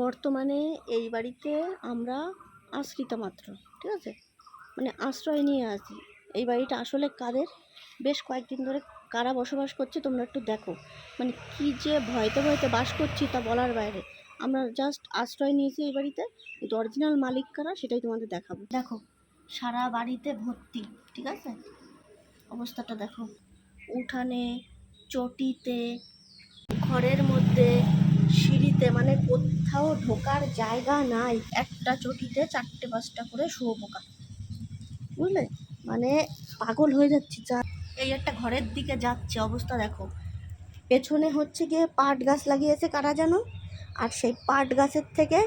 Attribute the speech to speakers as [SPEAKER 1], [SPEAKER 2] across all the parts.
[SPEAKER 1] বর্তমানে এই বাড়িতে আমরা আশ্রিত মাত্র, ঠিক আছে, মানে আশ্রয় নিয়ে আছি। এই বাড়িটা আসলে কাদের, বেশ কয়েকদিন ধরে কারা বসবাস করছে তোমরা একটু দেখো। মানে কি যে ভয়তে ভয়তে বাস করছি তা বলার বাইরে। আমরা জাস্ট আশ্রয় নিয়েছি এই বাড়িতে, কিন্তু অরিজিনাল মালিক কারা সেটাই তোমাদের দেখাবো। দেখো সারা বাড়িতে ভর্তি, ঠিক আছে, অবস্থাটা দেখো। উঠানে, চটিতে, ঘরের মধ্যে, সিঁড়িতে, মানে কোথাও ঢোকার জায়গা নাই। একটা চটিতে 4-5টা করে শুয়োপোকা, বুঝলে, মানে পাগল হয়ে যাচ্ছি। যা এই একটা ঘরের দিকে যাচ্ছে, অবস্থা দেখো। পেছনে হচ্ছে গিয়ে পাট গাছ লাগিয়েছে কারা জানো, আর সেই পাট গাছের থেকে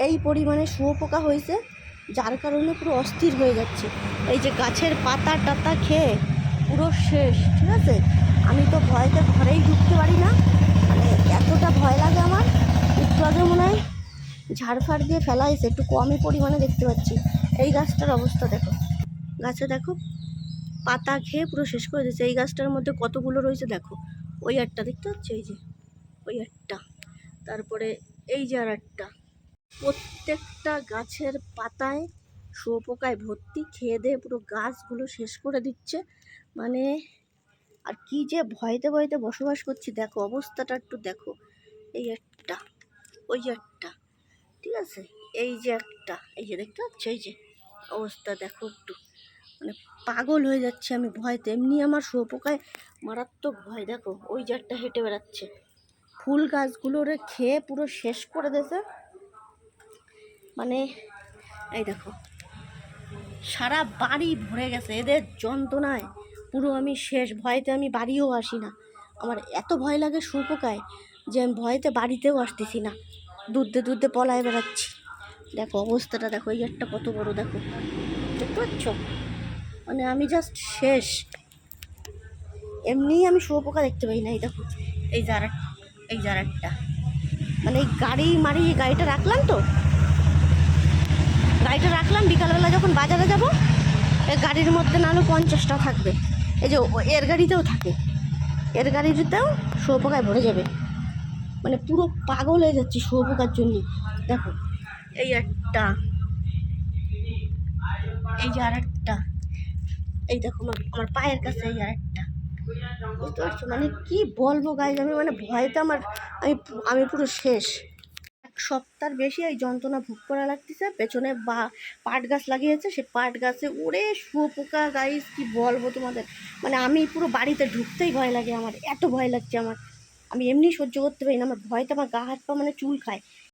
[SPEAKER 1] এই পরিমাণে শুয়োপোকা হয়েছে, যার কারণে পুরো অস্থির হয়ে যাচ্ছে। এই যে গাছের পাতা টাতা খেয়ে পুরো শেষ, ঠিক আছে। আমি তো ভয়তে ঘরেই ঢুকতে পারি না, মানে এতটা ভয় লাগে আমার। একটু আগে মনে হয় ঝাড়ফাড় দিয়ে ফেলা হয়েছে, একটু কমই পরিমাণে দেখতে পাচ্ছি। এই গাছটার অবস্থা দেখো, গাছে দেখো পাতা খেয়ে পুরো শেষ করে দিয়েছে। এই গাছটার মধ্যে কতগুলো রয়েছে দেখো, ওই একটা দেখতে পাচ্ছি, এই যে ওই একটা, তারপরে এই যে আর একটা। প্রত্যেকটা গাছের পাতায় শুয়োপোকায় ভর্তি, খেয়ে দিয়ে পুরো গাছগুলো শেষ করে দিচ্ছে। মানে আর কি যে ভয়তে ভয়তে বসবাস করছি, দেখো অবস্থাটা একটু দেখো। এই একটা, ওই যে একটা, ঠিক আছে, এই যে একটা, এই যে দেখতে পাচ্ছ, এই যে অবস্থা দেখো একটু। মানে পাগল হয়ে যাচ্ছে আমি ভয়তে। এমনি আমার শুয়োপোকায় মারাত্মক ভয়। দেখো ওই যে একটা হেঁটে বেড়াচ্ছে, ফুল গাছগুলোরে খেয়ে পুরো শেষ করে দিয়েছে। মানে এই দেখো সারা বাড়ি ভরে গেছে এদের যন্ত্রণায়, পুরো আমি শেষ। ভয়তে আমি বাড়িও আসি না, আমার এত ভয় লাগে শুয়োপোকায় যে আমি ভয়তে বাড়িতেও আসতেছি না, দুধে পলায় বেড়াচ্ছি। দেখো অবস্থাটা দেখো, এই একটা কত বড় দেখো, দেখতে পাচ্ছ, মানে আমি জাস্ট শেষ। এমনিই আমি শুয়োপোকা দেখতে পাই না। এই দেখো এই যে এই যে একটা, মানে এই গাড়িটা রাখলাম তো, গাড়িটা রাখলাম বিকালবেলা যখন বাজারে যাব, এই গাড়ির মধ্যে নাহলে 50টা থাকবে। এই যে এর গাড়িতেও থাকে, এর গাড়িতেও শুয়োপোকায় ভরে যাবে। মানে পুরো পাগল হয়ে যাচ্ছি শুয়োপোকার জন্য। দেখো এই একটা, এই যে আর একটা, এই দেখো আমার পায়ের কাছে এই আর একটা, বুঝতে পারছো। মানে কি বলবো গাইজ, আমি মানে ভয়তে আমি পুরো শেষ। এক সপ্তাহ বেশি এই যন্ত্রণা ভোগ করা লাগতেছে। পেছনে পাট গাছ লাগিয়েছে, সে পাট গাছে উড়ে শুয়োপোকা, গাইজ কি বলবো তোমাদের। মানে আমি পুরো বাড়িতে ঢুকতেই ভয় লাগে, আমার এত ভয় লাগছে। আমি এমনি সহ্য করতে পারি না, আমার ভয়তে আমার গা হাত পা মানে চুল খায়।